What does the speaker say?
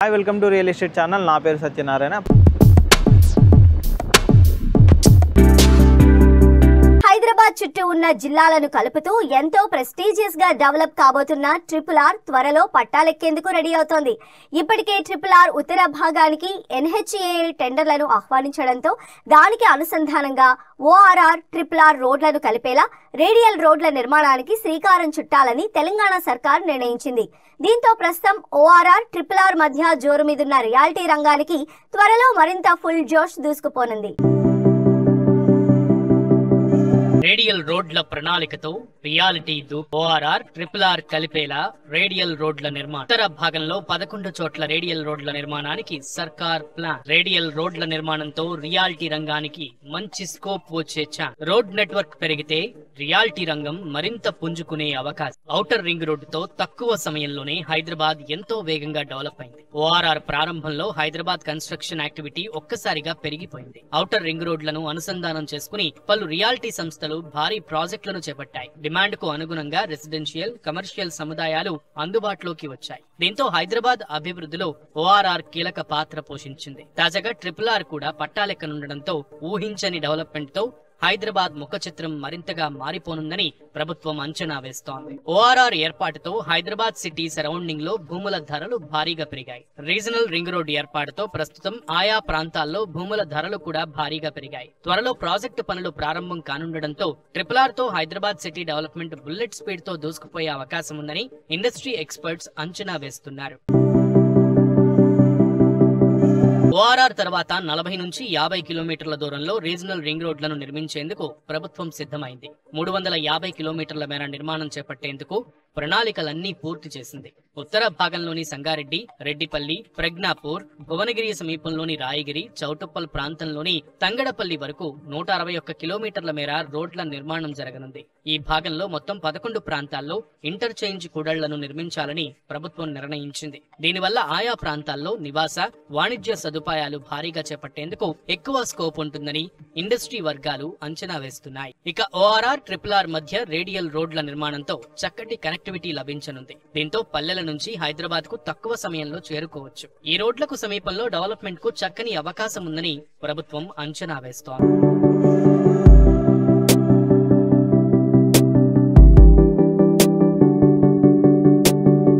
Hi welcome to real estate channel నా పేరు సత్యనారాయణ। హైదరాబాద్ చుట్టూ ఉన్న జిల్లాలను కలుపుతూ ఎంతో ప్రెస్టీజియస్ గా డెవలప్ కాబోతున్న RRR త్వరలో పట్టాలెక్కేందుకు రెడీ అవుతోంది। ఇప్పటికే RRR ఉత్తర భాగానికి NHAI టెండర్లను ఆహ్వానించడంతో దానికి అనుసంధానంగా ORR RRR రోడ్లను కలిపేలా రేడియల్ రోడ్ల నిర్మాణానికి శ్రీకారం చుట్టాలని తెలంగాణ సర్కార్ నిర్ణయించింది। దీంతో ప్రస్తుతం ORR RRR మధ్య జోరు మీదున్న రియాలిటీ రంగానికి త్వరలో మరింత ఫుల్ జోష్ దూసుకుపోనుంది। రేడియల్ రోడ్ల ప్రణాళికతో రియాలిటీ ORR RRR కలిపేలా రేడియల్ రోడ్ల నిర్మాణం ఉత్తర భాగంలో 11 చోట్ల రేడియల్ రోడ్ల నిర్మాణానికి సర్కార్ ప్లాన్। రేడియల్ రోడ్ల నిర్మాణంతో రియాలిటీ రంగానికి మంచి స్కోప్ వచ్చే ఛాన్స్। రోడ్ నెట్వర్క్ పెరిగితే రియాలిటీ రంగం మరింత పుంజుకునే అవకాశం। ఔటర్ రింగ్ రోడ్డుతో తక్కువ సమయంలోనే హైదరాబాద్ ఎంతో వేగంగా డెవలప్ అయింది। ORR ప్రారంభంలో హైదరాబాద్ కన్స్ట్రక్షన్ యాక్టివిటీ ఒక్కసారిగా పెరిగిపోయింది। ఔటర్ రింగ్ రోడ్లను అనుసంధానం చేసుకుని పలు రియాలిటీ సంస్థలు భారీ ప్రాజెక్టులను చేపట్టాయి। డిమాండ్ కు అనుగుణంగా రెసిడెన్షియల్, కమర్షియల్ సముదాయాలు అందుబాటులోకి వచ్చాయి। దీంతో హైదరాబాద్ అభివృద్ధిలో ORR కీలక పాత్ర పోషించింది। తాజాగా RRR కూడా పట్టాలెక్కనుండడంతో ఊహించని డెవలప్మెంట్ తో హైదరాబాద్ ముఖ చిత్రం మరింతగా మారిపోనుందని ప్రభుత్వం అంచనా వేస్తోంది। ORR ఏర్పాటుతో హైదరాబాద్ సిటీ సరౌండింగ్ లో భూముల ధరలు భారీగా పెరిగాయి। రీజనల్ రింగ్ రోడ్ ఏర్పాటుతో ప్రస్తుతం ఆయా ప్రాంతాల్లో భూముల ధరలు కూడా భారీగా పెరిగాయి। త్వరలో ప్రాజెక్టు పనులు ప్రారంభం కానుండడంతో RRR తో Hyderabad city development bullet speed తో దూసుకుపోయే అవకాశం ఉందని ఇండస్ట్రీ ఎక్స్పర్ట్స్ అంచనా వేస్తున్నారు। ORR తర్వాత 40 నుంచి 50 కిలోమీటర్ల దూరంలో రీజనల్ రింగ్ రోడ్లను నిర్మించేందుకు ప్రభుత్వం సిద్ధమైంది। 350 కిలోమీటర్ల మేర నిర్మాణం చేపట్టేందుకు ప్రణాళికలన్నీ పూర్తి చేసింది। ఉత్తర భాగంలోని సంగారెడ్డి, రెడ్డిపల్లి, ప్రజ్ఞాపూర్, భువనగిరి సమీపంలోని రాయగిరి, చౌటుప్పల్ ప్రాంతంలోని తంగడపల్లి వరకు 161 కిలోమీటర్ల మేర రోడ్ల నిర్మాణం జరగనుంది। ఈ భాగంలో మొత్తం 11 ప్రాంతాల్లో ఇంటర్చేంజ్ కూడళ్లను నిర్మించాలని ప్రభుత్వం నిర్ణయించింది। దీనివల్ల ఆయా ప్రాంతాల్లో నివాస, వాణిజ్య సదుపాయాలు భారీగా చేపట్టేందుకు ఎక్కువ స్కోప్ ఉంటుందని ఇండస్ట్రీ వర్గాలు అంచనా వేస్తున్నాయి। ఇక ORR RRR మధ్య రేడియల్ రోడ్ల నిర్మాణంతో చక్కటి కనెక్టివిటీ లభించనుంది। దీంతో పల్లెల నుంచి హైదరాబాద్ కు తక్కువ సమయంలో చేరుకోవచ్చు। ఈ రోడ్లకు సమీపంలో డెవలప్మెంట్ కు చక్కని అవకాశం ఉందని ప్రభుత్వం అంచనా వేస్తోంది।